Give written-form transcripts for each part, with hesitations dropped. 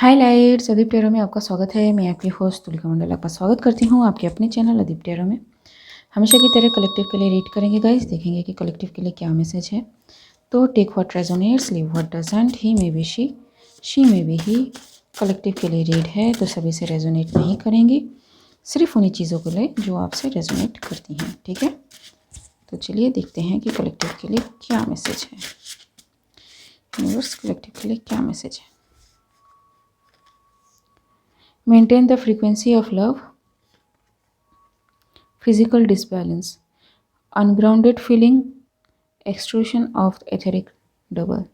Highlights Adeep tarot में आपका स्वागत है। मैं आपकी होस्ट तुलिका मंडल आपका स्वागत करती हूँ आपके अपने चैनल अदीप टेरो में। हमेशा की तरह कलेक्टिव के लिए रीड करेंगे गाइस, देखेंगे कि कलेक्टिव के लिए क्या मैसेज है। तो take what resonates, leave what doesn't, he may be she may be he. Collective के लिए रीड है तो सभी से रेजोनेट नहीं करेंगी, सिर्फ उन्हीं चीज़ों को ले जो आपसे रेजोनेट करती हैं, ठीक है। तो चलिए देखते हैं कि कलेक्टिव के लिए क्या मैसेज है। यूनिवर्स कलेक्टिव के लिए क्या मैसेज है। Maintain the frequency of love, physical disbalance, ungrounded feeling, extrusion of the etheric double.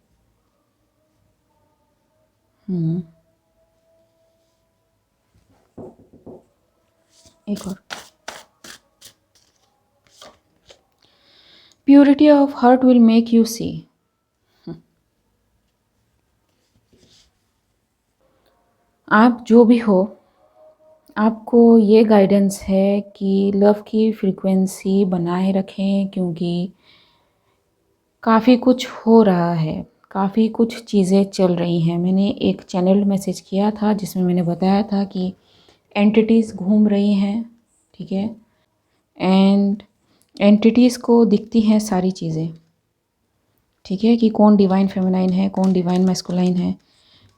एक और, purity of heart will make you see. आप जो भी हो, आपको ये गाइडेंस है कि लव की फ्रीक्वेंसी बनाए रखें, क्योंकि काफ़ी कुछ हो रहा है, काफ़ी कुछ चीज़ें चल रही हैं। मैंने एक चैनल मैसेज किया था जिसमें मैंने बताया था कि एंटिटीज़ घूम रही हैं, ठीक है, एंड एंटिटीज़ को दिखती हैं सारी चीज़ें, ठीक है, कि कौन डिवाइन फेमिनाइन है, कौन डिवाइन मैस्कुलाइन है,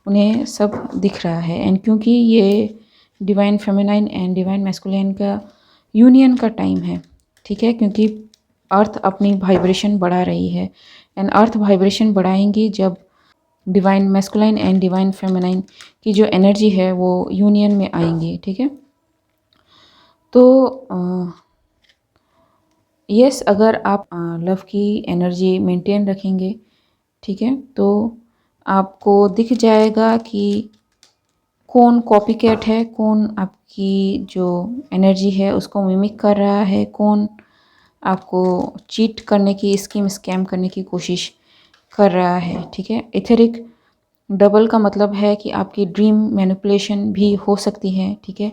उन्हें सब दिख रहा है। एंड क्योंकि ये divine feminine and divine masculine का यूनियन का टाइम है, ठीक है, क्योंकि अर्थ अपनी वाइब्रेशन बढ़ा रही है एंड अर्थ वाइब्रेशन बढ़ाएंगी जब divine masculine and divine feminine की जो एनर्जी है वो यूनियन में आएंगी, ठीक है। तो यस, अगर आप लव की एनर्जी मेंटेन रखेंगे, ठीक है, तो आपको दिख जाएगा कि कौन कॉपी कैट है, कौन आपकी जो एनर्जी है उसको मिमिक कर रहा है, कौन आपको चीट करने की, स्कैम करने की कोशिश कर रहा है, ठीक है। एथेरिक डबल का मतलब है कि आपकी ड्रीम मैनिपुलेशन भी हो सकती है, ठीक है।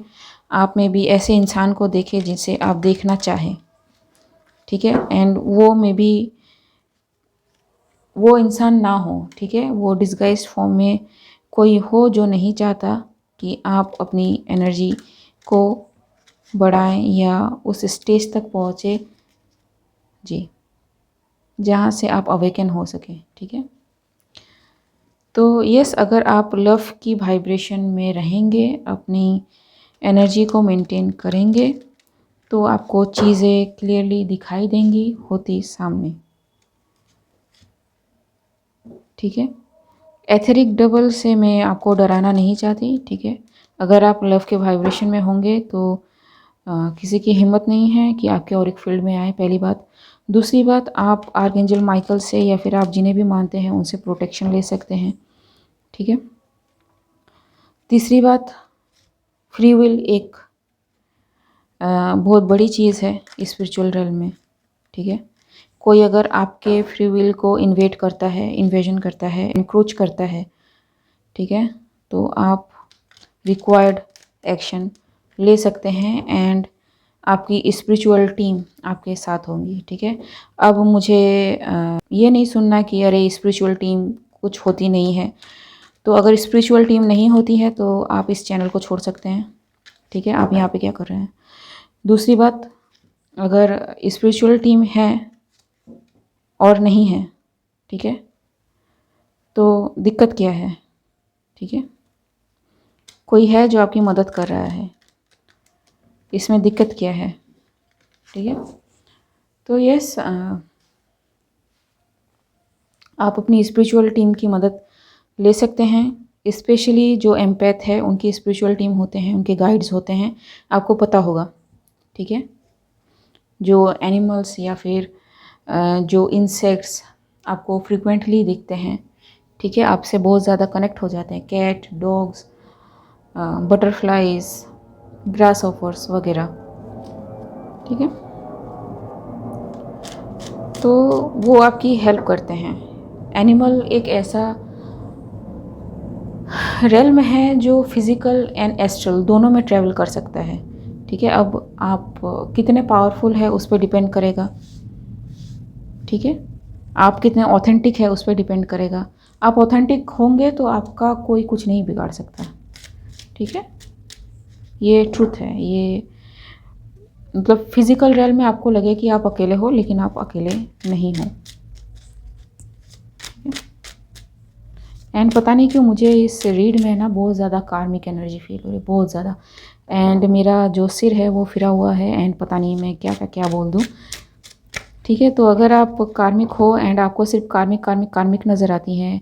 आप में भी ऐसे इंसान को देखें जिसे आप देखना चाहें, ठीक है, एंड वो में भी वो इंसान ना हो, ठीक है, वो डिस्गाइज फॉर्म में कोई हो जो नहीं चाहता कि आप अपनी एनर्जी को बढ़ाएं या उस स्टेज तक पहुँचे जी, जहाँ से आप अवेकन हो सकें, ठीक है। तो यस, अगर आप लव की वाइब्रेशन में रहेंगे, अपनी एनर्जी को मेंटेन करेंगे, तो आपको चीज़ें क्लियरली दिखाई देंगी होती सामने, ठीक है। एथेरिक डबल से मैं आपको डराना नहीं चाहती, ठीक है। अगर आप लव के वाइब्रेशन में होंगे तो किसी की हिम्मत नहीं है कि आपके और एक फील्ड में आए, पहली बात। दूसरी बात, आप आर्कएंजल माइकल से या फिर आप जिन्हें भी मानते हैं उनसे प्रोटेक्शन ले सकते हैं, ठीक है। तीसरी बात, फ्री विल एक बहुत बड़ी चीज़ है स्पिरिचुअल रेल में, ठीक है। कोई अगर आपके फ्री विल को इन्वेड करता है, इन्वेजन करता है, इंक्रोच करता है, ठीक है, तो आप रिक्वायर्ड एक्शन ले सकते हैं एंड आपकी स्पिरिचुअल टीम आपके साथ होंगी, ठीक है। अब मुझे ये नहीं सुनना कि अरे स्पिरिचुअल टीम कुछ होती नहीं है। तो अगर स्पिरिचुअल टीम नहीं होती है तो आप इस चैनल को छोड़ सकते हैं, ठीक है। आप यहाँ पे क्या कर रहे हैं। दूसरी बात, अगर स्पिरिचुअल टीम है और नहीं है, ठीक है, तो दिक्कत क्या है, ठीक है। कोई है जो आपकी मदद कर रहा है, इसमें दिक्कत क्या है, ठीक है। तो यस, आप अपनी स्पिरिचुअल टीम की मदद ले सकते हैं। स्पेशली जो एम्पैथ है उनकी स्पिरिचुअल टीम होते हैं, उनके गाइड्स होते हैं, आपको पता होगा, ठीक है। जो एनिमल्स या फिर जो इंसेक्ट्स आपको फ्रिक्वेंटली दिखते हैं, ठीक है, आपसे बहुत ज़्यादा कनेक्ट हो जाते हैं, cat, dogs, butterflies, grass offers वगैरह, ठीक है, तो वो आपकी हेल्प करते हैं। एनिमल एक ऐसा रेल्म है जो फिज़िकल एंड एस्ट्रल दोनों में ट्रैवल कर सकता है, ठीक है। अब आप कितने पावरफुल है उस पर डिपेंड करेगा, ठीक है। आप कितने ऑथेंटिक है उस पर डिपेंड करेगा। आप ऑथेंटिक होंगे तो आपका कोई कुछ नहीं बिगाड़ सकता, ठीक है। ये ट्रुथ है, ये मतलब फिजिकल रियल में आपको लगे कि आप अकेले हो, लेकिन आप अकेले नहीं हो। एंड पता नहीं क्यों मुझे इस रीड में ना बहुत ज़्यादा कार्मिक एनर्जी फील हो रही है, बहुत ज़्यादा। एंड मेरा जो सिर है वो फिरा हुआ है, एंड पता नहीं मैं क्या क्या क्या बोल दूँ, ठीक है। तो अगर आप कार्मिक हो एंड आपको सिर्फ कार्मिक कार्मिक कार्मिक नज़र आती हैं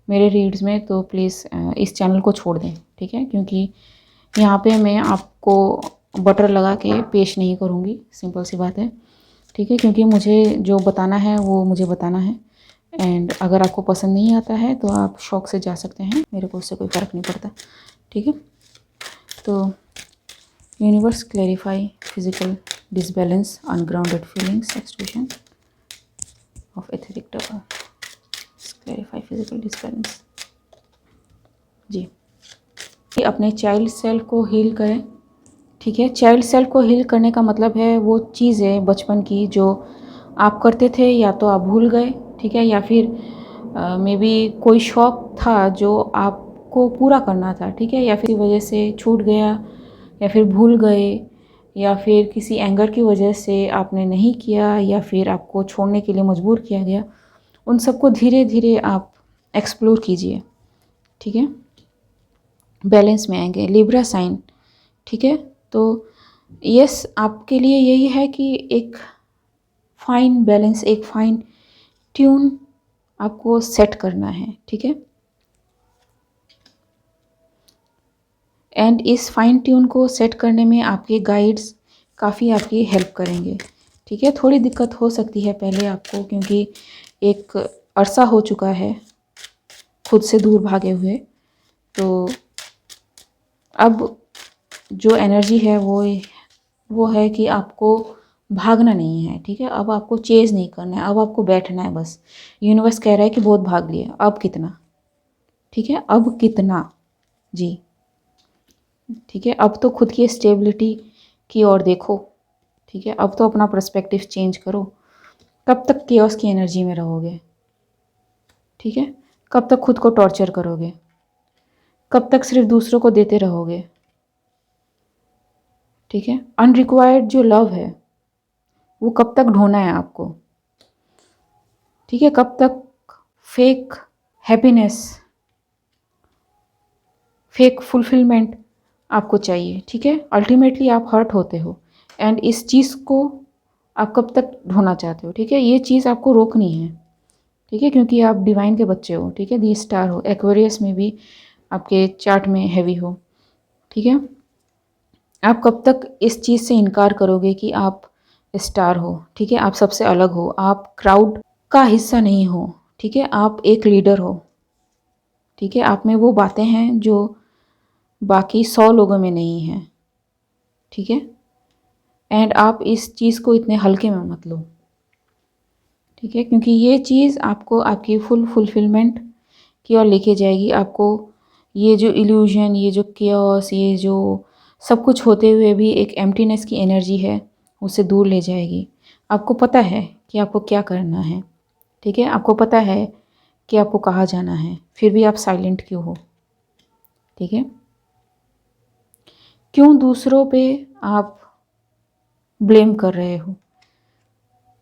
मेरे रीड्स में, तो प्लीज़ इस चैनल को छोड़ दें, ठीक है। क्योंकि यहाँ पे मैं आपको बटर लगा के पेश नहीं करूँगी, सिंपल सी बात है, ठीक है। क्योंकि मुझे जो बताना है वो मुझे बताना है, एंड अगर आपको पसंद नहीं आता है तो आप शौक से जा सकते हैं, मेरे को उससे कोई फ़र्क नहीं पड़ता, ठीक है। तो universe clarify physical disbalance, ungrounded feelings, expression of etheric double, clarify physical disbalance. जी, अपने चाइल्ड सेल्फ को हील करें, ठीक है। चाइल्ड सेल्फ को हील करने का मतलब है वो चीज़ें बचपन की जो आप करते थे या तो आप भूल गए, ठीक है, या फिर मे बी कोई शौक़ था जो आपको पूरा करना था, ठीक है, या फिर वजह से छूट गया, या फिर भूल गए, या फिर किसी एंगर की वजह से आपने नहीं किया, या फिर आपको छोड़ने के लिए मजबूर किया गया। उन सबको धीरे धीरे आप एक्सप्लोर कीजिए, ठीक है। बैलेंस में आएंगे, लिब्रा साइन, ठीक है। तो यस, आपके लिए यही है कि एक फाइन बैलेंस, एक फाइन ट्यून आपको सेट करना है, ठीक है। एंड इस फाइन ट्यून को सेट करने में आपके गाइड्स काफ़ी आपकी हेल्प करेंगे, ठीक है। थोड़ी दिक्कत हो सकती है पहले आपको, क्योंकि एक अरसा हो चुका है खुद से दूर भागे हुए। तो अब जो एनर्जी है वो है कि आपको भागना नहीं है, ठीक है। अब आपको चेज़ नहीं करना है, अब आपको बैठना है बस। यूनिवर्स कह रहा है कि बहुत भाग लिया, अब कितना, ठीक है, अब कितना, जी, ठीक है। अब तो खुद की स्टेबिलिटी की ओर देखो, ठीक है। अब तो अपना पर्सपेक्टिव चेंज करो। कब तक केओस की एनर्जी में रहोगे, ठीक है। कब तक खुद को टॉर्चर करोगे, कब तक सिर्फ दूसरों को देते रहोगे, ठीक है। अनरिक्वायर्ड जो लव है वो कब तक ढोना है आपको, ठीक है। कब तक फेक हैप्पीनेस, फेक फुलफिलमेंट आपको चाहिए, ठीक है। अल्टीमेटली आप हर्ट होते हो, एंड इस चीज़ को आप कब तक ढोना चाहते हो, ठीक है। ये चीज़ आपको रोकनी है, ठीक है, क्योंकि आप डिवाइन के बच्चे हो, ठीक है। दी स्टार हो, एक्वेरियस में भी आपके चार्ट में हैवी हो, ठीक है। आप कब तक इस चीज़ से इनकार करोगे कि आप स्टार हो, ठीक है। आप सबसे अलग हो, आप क्राउड का हिस्सा नहीं हो, ठीक है। आप एक लीडर हो, ठीक है। आप में वो बातें हैं जो बाकी 100 लोगों में नहीं हैं, ठीक है। एंड आप इस चीज़ को इतने हल्के में मत लो, ठीक है, क्योंकि ये चीज़ आपको आपकी फुलफिलमेंट की ओर लेके जाएगी। आपको ये जो इल्यूजन, ये जो केओस, ये जो सब कुछ होते हुए भी एक एम्प्टीनेस की एनर्जी है, उससे दूर ले जाएगी। आपको पता है कि आपको क्या करना है, ठीक है। आपको पता है कि आपको कहाँ जाना है, फिर भी आप साइलेंट क्यों हो, ठीक है। क्यों दूसरों पे आप ब्लेम कर रहे हो,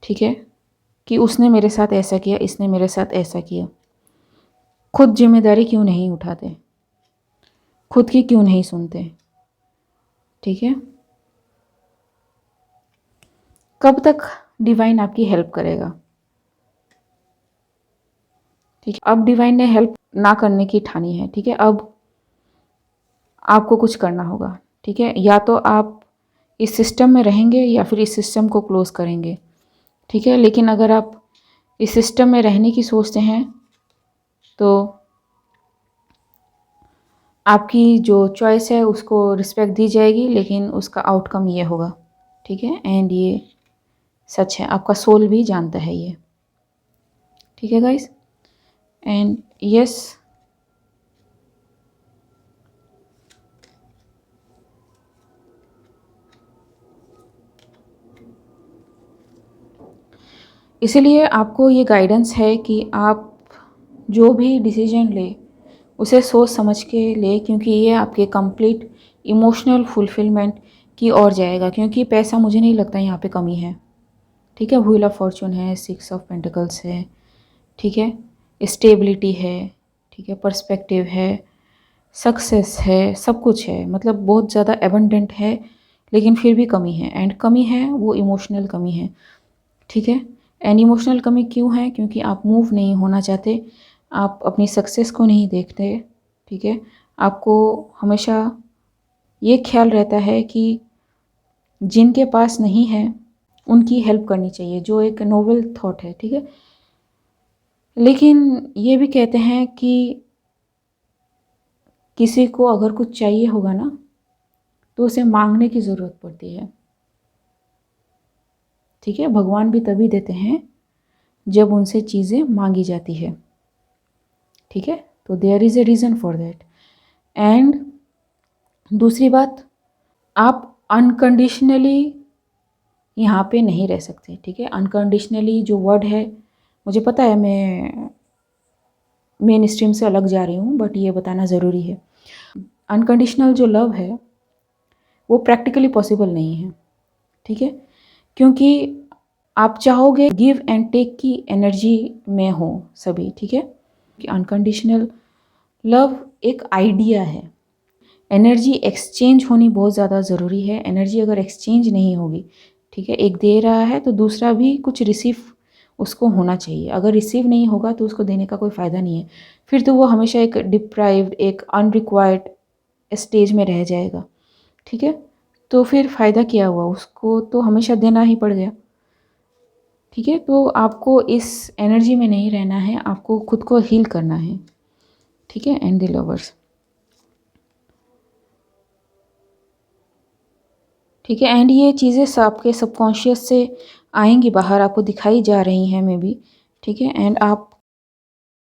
ठीक है, कि उसने मेरे साथ ऐसा किया, इसने मेरे साथ ऐसा किया। खुद जिम्मेदारी क्यों नहीं उठाते, खुद की क्यों नहीं सुनते, ठीक है। कब तक डिवाइन आपकी हेल्प करेगा, ठीक है। अब डिवाइन ने हेल्प ना करने की ठानी है, ठीक है। अब आपको कुछ करना होगा, ठीक है। या तो आप इस सिस्टम में रहेंगे या फिर इस सिस्टम को क्लोज करेंगे, ठीक है। लेकिन अगर आप इस सिस्टम में रहने की सोचते हैं तो आपकी जो चॉइस है उसको रिस्पेक्ट दी जाएगी, लेकिन उसका आउटकम ये होगा, ठीक है। एंड ये सच है, आपका सोल भी जानता है ये, ठीक है गाइस। एंड यस, इसीलिए आपको ये गाइडेंस है कि आप जो भी डिसीजन ले उसे सोच समझ के ले, क्योंकि ये आपके कंप्लीट इमोशनल फुलफिलमेंट की ओर जाएगा। क्योंकि पैसा मुझे नहीं लगता यहाँ पे कमी है, ठीक है। व्हील ऑफ फॉर्चून है, 6 ऑफ पेंटिकल्स है, ठीक है। स्टेबिलिटी है, ठीक है। पर्सपेक्टिव है, सक्सेस है, सब कुछ है, मतलब बहुत ज़्यादा एबंडेंट है। लेकिन फिर भी कमी है, एंड कमी है वो इमोशनल कमी है, ठीक है। एंड इमोशनल कमी क्यों है? क्योंकि आप मूव नहीं होना चाहते, आप अपनी सक्सेस को नहीं देखते, ठीक है। आपको हमेशा ये ख्याल रहता है कि जिनके पास नहीं है उनकी हेल्प करनी चाहिए, जो एक नोबल थॉट है, ठीक है। लेकिन ये भी कहते हैं कि किसी को अगर कुछ चाहिए होगा ना तो उसे मांगने की ज़रूरत पड़ती है, ठीक है। भगवान भी तभी देते हैं जब उनसे चीज़ें मांगी जाती है, ठीक है। तो there is a reason for that. And दूसरी बात, आप अनकंडीशनली यहाँ पे नहीं रह सकते, ठीक है। अनकंडीशनली जो वर्ड है, मुझे पता है मैं मेन स्ट्रीम से अलग जा रही हूँ, बट ये बताना ज़रूरी है। अनकंडीशनल जो लव है वो प्रैक्टिकली पॉसिबल नहीं है, ठीक है। क्योंकि आप चाहोगे गिव एंड टेक की एनर्जी में हो सभी, ठीक है। कि अनकंडीशनल लव एक आइडिया है, एनर्जी एक्सचेंज होनी बहुत ज़्यादा ज़रूरी है। एनर्जी अगर एक्सचेंज नहीं होगी, ठीक है, एक दे रहा है तो दूसरा भी कुछ रिसीव उसको होना चाहिए। अगर रिसीव नहीं होगा तो उसको देने का कोई फ़ायदा नहीं है, फिर तो वो हमेशा एक डिप्राइव्ड, एक अनरिक्वायर्ड स्टेज में रह जाएगा, ठीक है। तो फिर फ़ायदा क्या हुआ? उसको तो हमेशा देना ही पड़ गया, ठीक है। तो आपको इस एनर्जी में नहीं रहना है, आपको खुद को हील करना है, ठीक है। एंड द लवर्स, ठीक है। एंड ये चीज़ें आपके सबकॉन्शियस से आएंगी बाहर, आपको दिखाई जा रही हैं मे बी, ठीक है। एंड आप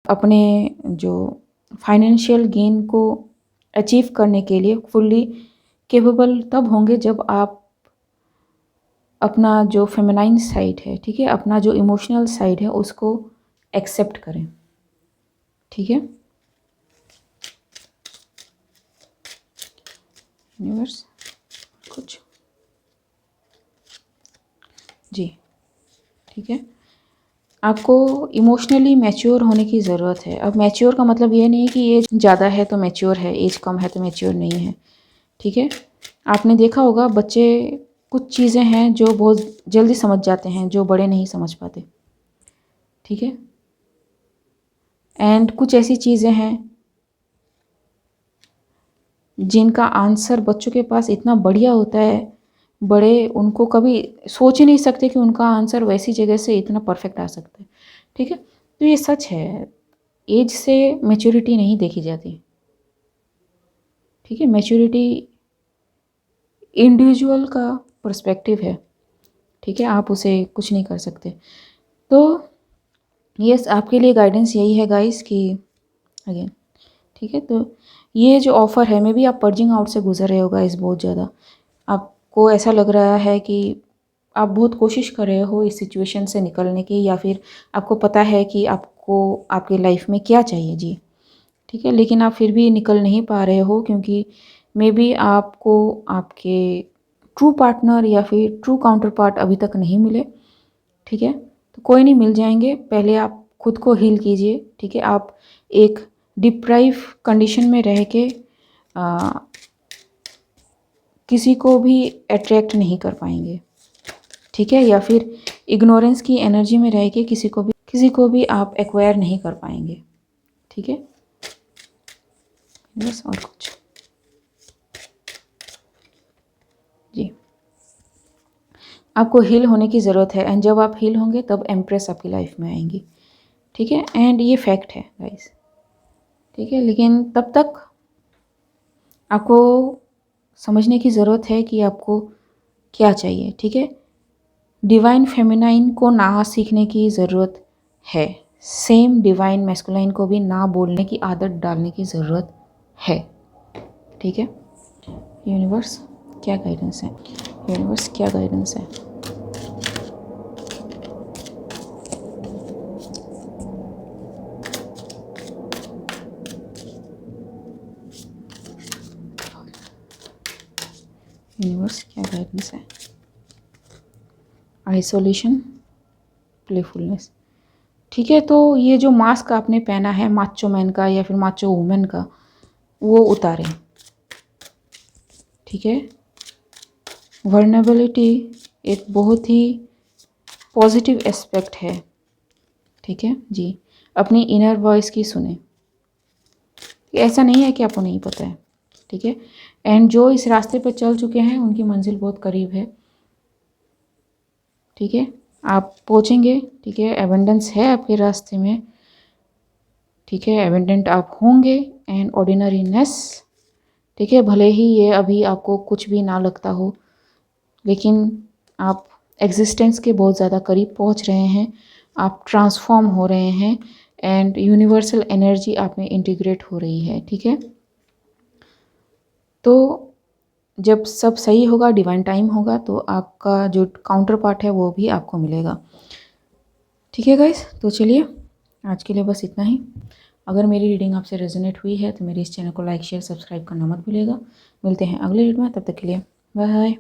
अपने जो फाइनेंशियल गेन को अचीव करने के लिए फुल्ली केपेबल तब होंगे जब आप अपना जो फेमिनाइन साइड है, ठीक है, अपना जो इमोशनल साइड है उसको एक्सेप्ट करें, ठीक है। यूनिवर्स कुछ जी, ठीक है। आपको इमोशनली मैच्योर होने की ज़रूरत है। अब मैच्योर का मतलब ये नहीं है कि एज ज़्यादा है तो मैच्योर है, एज कम है तो मैच्योर नहीं है, ठीक है। आपने देखा होगा बच्चे कुछ चीज़ें हैं जो बहुत जल्दी समझ जाते हैं, जो बड़े नहीं समझ पाते, ठीक है। एंड कुछ ऐसी चीज़ें हैं जिनका आंसर बच्चों के पास इतना बढ़िया होता है, बड़े उनको कभी सोच ही नहीं सकते कि उनका आंसर वैसी जगह से इतना परफेक्ट आ सकता है, ठीक है। तो ये सच है, एज से मैच्योरिटी नहीं देखी जाती, ठीक है। मैच्योरिटी इंडिविजुअल का पर्सपेक्टिव है, ठीक है, आप उसे कुछ नहीं कर सकते। तो यस, आपके लिए गाइडेंस यही है गाइस कि अगेन, ठीक है। तो ये जो ऑफ़र है, मे बी आप पर्जिंग आउट से गुजर रहे हो गाइस बहुत ज़्यादा, आपको ऐसा लग रहा है कि आप बहुत कोशिश कर रहे हो इस सिचुएशन से निकलने की, या फिर आपको पता है कि आपको आपकी लाइफ में क्या चाहिए जी, ठीक है। लेकिन आप फिर भी निकल नहीं पा रहे हो क्योंकि मे बी आपको आपके ट्रू पार्टनर या फिर ट्रू काउंटर पार्ट अभी तक नहीं मिले, ठीक है। तो कोई नहीं, मिल जाएंगे। पहले आप खुद को हील कीजिए, ठीक है। आप एक डिप्राइव कंडीशन में रह के किसी को भी अट्रैक्ट नहीं कर पाएंगे, ठीक है। या फिर इग्नोरेंस की एनर्जी में रह के किसी को भी आप एक्वायर नहीं कर पाएंगे, ठीक है। बस और कुछ जी, आपको हील होने की ज़रूरत है। एंड जब आप हील होंगे तब एम्प्रेस आपकी लाइफ में आएंगी, ठीक है। एंड ये फैक्ट है गाइस, ठीक है। लेकिन तब तक आपको समझने की ज़रूरत है कि आपको क्या चाहिए, ठीक है। डिवाइन फेमिनाइन को ना सीखने की ज़रूरत है, सेम डिवाइन मैस्कुलाइन को भी ना बोलने की आदत डालने की ज़रूरत है, ठीक है। यूनिवर्स क्या गाइडेंस है? यूनिवर्स क्या गाइडेंस है? यूनिवर्स क्या गाइडेंस है? Isolation, playfulness. ठीक है, तो ये जो मास्क आपने पहना है माचो मैन का या फिर माचो वुमेन का, वो उतारें। ठीक है, वर्नेबिलिटी एक बहुत ही पॉजिटिव एस्पेक्ट है। ठीक है जी, अपनी इनर वॉइस की सुने। ऐसा नहीं है कि आपको नहीं पता है। ठीक है, एंड जो इस रास्ते पर चल चुके हैं उनकी मंजिल बहुत करीब है। ठीक है, आप पहुंचेंगे। ठीक है, एबंडेंस है आपके रास्ते में। ठीक है, एबंडेंट आप होंगे। एंड ऑर्डिनरीनेस, ठीक है, भले ही ये अभी आपको कुछ भी ना लगता हो, लेकिन आप एग्जिस्टेंस के बहुत ज़्यादा करीब पहुंच रहे हैं। आप ट्रांसफॉर्म हो रहे हैं एंड यूनिवर्सल एनर्जी आप में इंटीग्रेट हो रही है। ठीक है, तो जब सब सही होगा, डिवाइन टाइम होगा, तो आपका जो काउंटर पार्ट है वो भी आपको मिलेगा। ठीक है गाइस, तो चलिए आज के लिए बस इतना ही। अगर मेरी रीडिंग आपसे रेजोनेट हुई है तो मेरे इस चैनल को लाइक शेयर सब्सक्राइब करना मत भूलिएगा। मिलते हैं अगले वीडियो में, तब तक के लिए बाय।